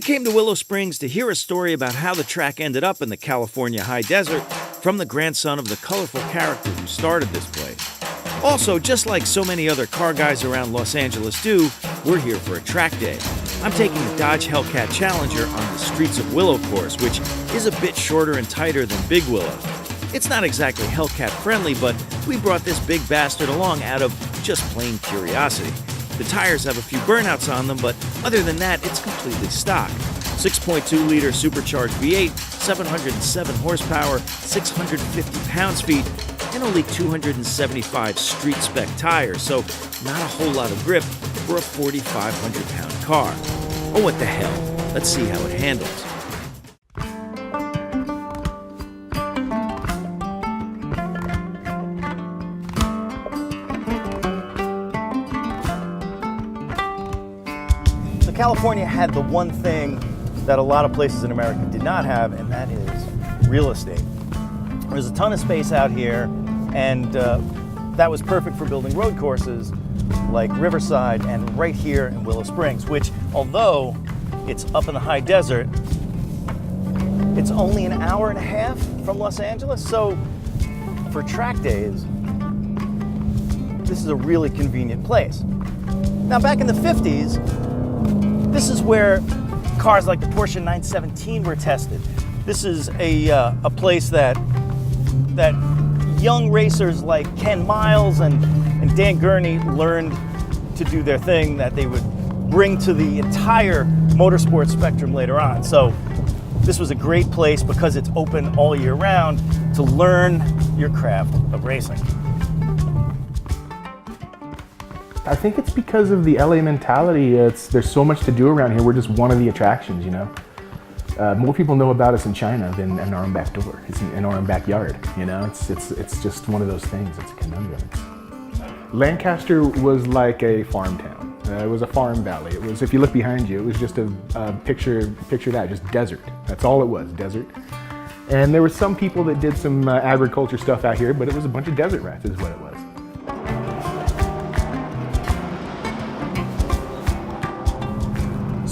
We came to Willow Springs to hear a story about how the track ended up in the California high desert from the grandson of the colorful character who started this place. Also, just like so many other car guys around Los Angeles do, we're here for a track day. I'm taking the Dodge Hellcat Challenger on the Streets of Willow course, which is a bit shorter and tighter than Big Willow. It's not exactly Hellcat friendly, but we brought this big bastard along out of just plain curiosity. The tires have a few burnouts on them, but other than that, it's completely stock. 6.2-liter supercharged V8, 707 horsepower, 650 pounds-feet, and only 275 street-spec tires, so not a whole lot of grip for a 4,500-pound car. Oh, what the hell? Let's see how it handles. So California had the one thing that a lot of places in America did not have, and that is real estate. There's a ton of space out here, and that was perfect for building road courses like Riverside and right here in Willow Springs, which, although it's up in the high desert, it's only an hour and a half from Los Angeles, so for track days, this is a really convenient place. Now, back in the 50s, this is where cars like the Porsche 917 were tested. This is a place that young racers like Ken Miles and Dan Gurney learned to do their thing that they would bring to the entire motorsport spectrum later on. So this was a great place because it's open all year round to learn your craft of racing. I think it's because of the LA mentality. There's so much to do around here. We're just one of the attractions, you know. More people know about us in China than in our own back door. It's in our own backyard, you know. It's just one of those things. It's a conundrum. Lancaster was like a farm town. It was a farm valley. It was, if you look behind you, it was just a picture that, just desert. That's all it was, desert. And there were some people that did some agriculture stuff out here, but it was a bunch of desert rats is what it was.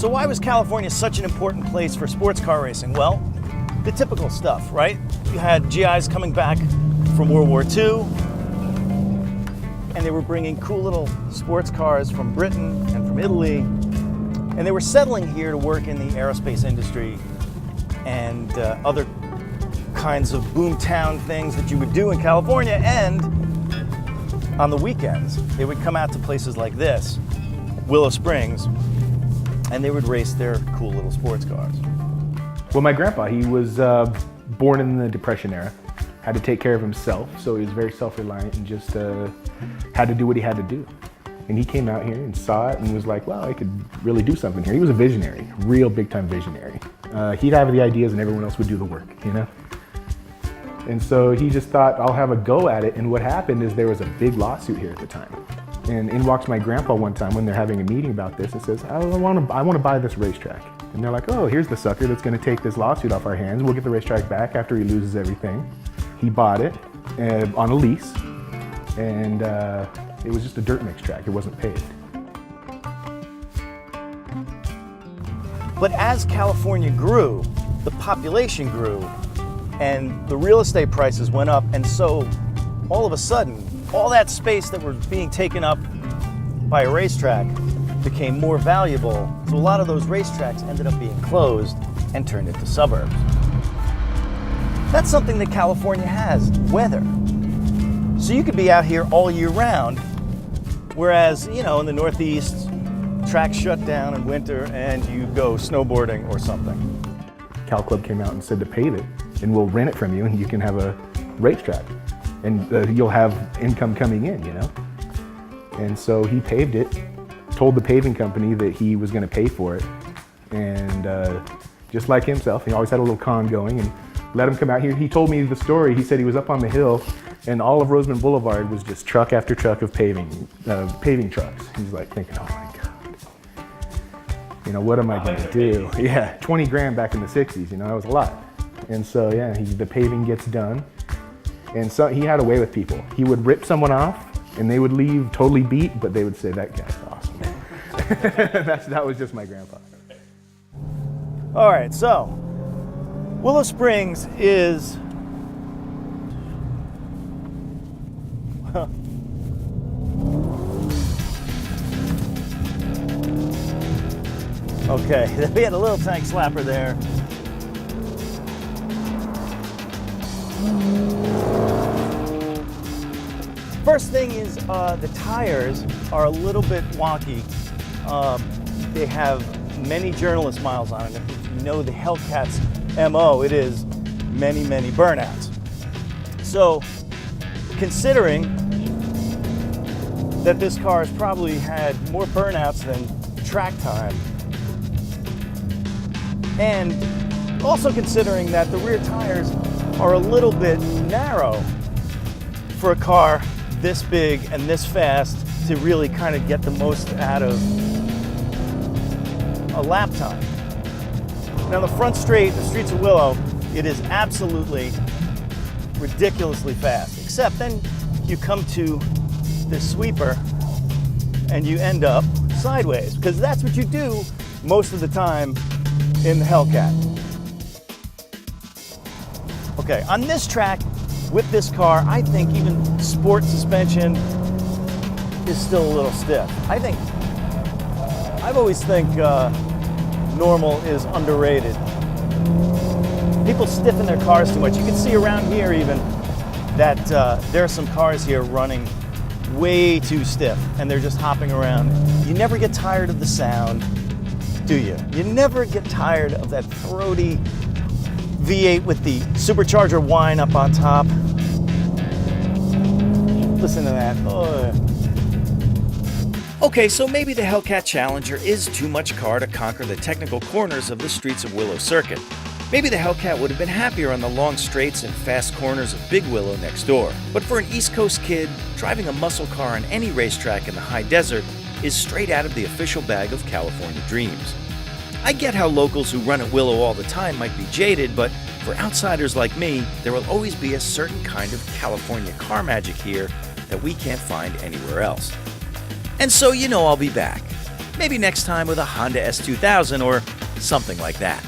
So why was California such an important place for sports car racing? Well, the typical stuff, right? You had GIs coming back from World War II, and they were bringing cool little sports cars from Britain and from Italy, and they were settling here to work in the aerospace industry and other kinds of boomtown things that you would do in California. And on the weekends, they would come out to places like this, Willow Springs, and they would race their cool little sports cars. Well, my grandpa, he was born in the Depression era, had to take care of himself, so he was very self-reliant and just had to do what he had to do. And he came out here and saw it and was like, wow, I could really do something here. He was a visionary, real big-time visionary. He'd have the ideas and everyone else would do the work, you know? And so he just thought, I'll have a go at it. And what happened is there was a big lawsuit here at the time. And in walks my grandpa one time when they're having a meeting about this and says, I want to buy this racetrack. And they're like, oh, here's the sucker that's going to take this lawsuit off our hands. We'll get the racetrack back after he loses everything. He bought it on a lease, and it was just a dirt mix track. It wasn't paved. But as California grew, the population grew, and the real estate prices went up, and so all of a sudden, all that space that was being taken up by a racetrack became more valuable, so a lot of those racetracks ended up being closed and turned into suburbs. That's something that California has, weather. So you could be out here all year round, whereas, you know, in the Northeast, tracks shut down in winter and you go snowboarding or something. Cal Club came out and said to pave it, and we'll rent it from you and you can have a racetrack. And you'll have income coming in, you know? And so he paved it, told the paving company that he was gonna pay for it. And just like himself, he always had a little con going, and let him come out here. He told me the story. He said he was up on the hill and all of Roseman Boulevard was just truck after truck of paving trucks. He's like thinking, oh my God, you know, what am I gonna do? Yeah, 20 grand back in the 60s, you know, that was a lot. And so yeah, the paving gets done. And so he had a way with people. He would rip someone off and they would leave totally beat, but they would say, that guy's awesome. That was just my grandpa. All right, so Willow Springs is okay, we had a little tank slapper there. First thing is the tires are a little bit wonky. They have many journalist miles on it. If you know the Hellcat's MO, it is many, many burnouts. So considering that this car has probably had more burnouts than track time, and also considering that the rear tires are a little bit narrow for a car this big and this fast to really kind of get the most out of a lap time. Now the front straight, the streets of Willow, it is absolutely ridiculously fast, except then you come to this sweeper and you end up sideways, because that's what you do most of the time in the Hellcat. Okay, on this track with this car, I think even sport suspension is still a little stiff. I've always think normal is underrated. People stiffen their cars too much. You can see around here even that there are some cars here running way too stiff and they're just hopping around. You never get tired of the sound, do you? You never get tired of that throaty V8 with the supercharger whine up on top. Listen to that. Oh. Okay, so maybe the Hellcat Challenger is too much car to conquer the technical corners of the streets of Willow Circuit. Maybe the Hellcat would have been happier on the long straights and fast corners of Big Willow next door. But for an East Coast kid, driving a muscle car on any racetrack in the high desert is straight out of the official bag of California dreams. I get how locals who run at Willow all the time might be jaded, but for outsiders like me, there will always be a certain kind of California car magic here that we can't find anywhere else. And so you know I'll be back. Maybe next time with a Honda S2000 or something like that.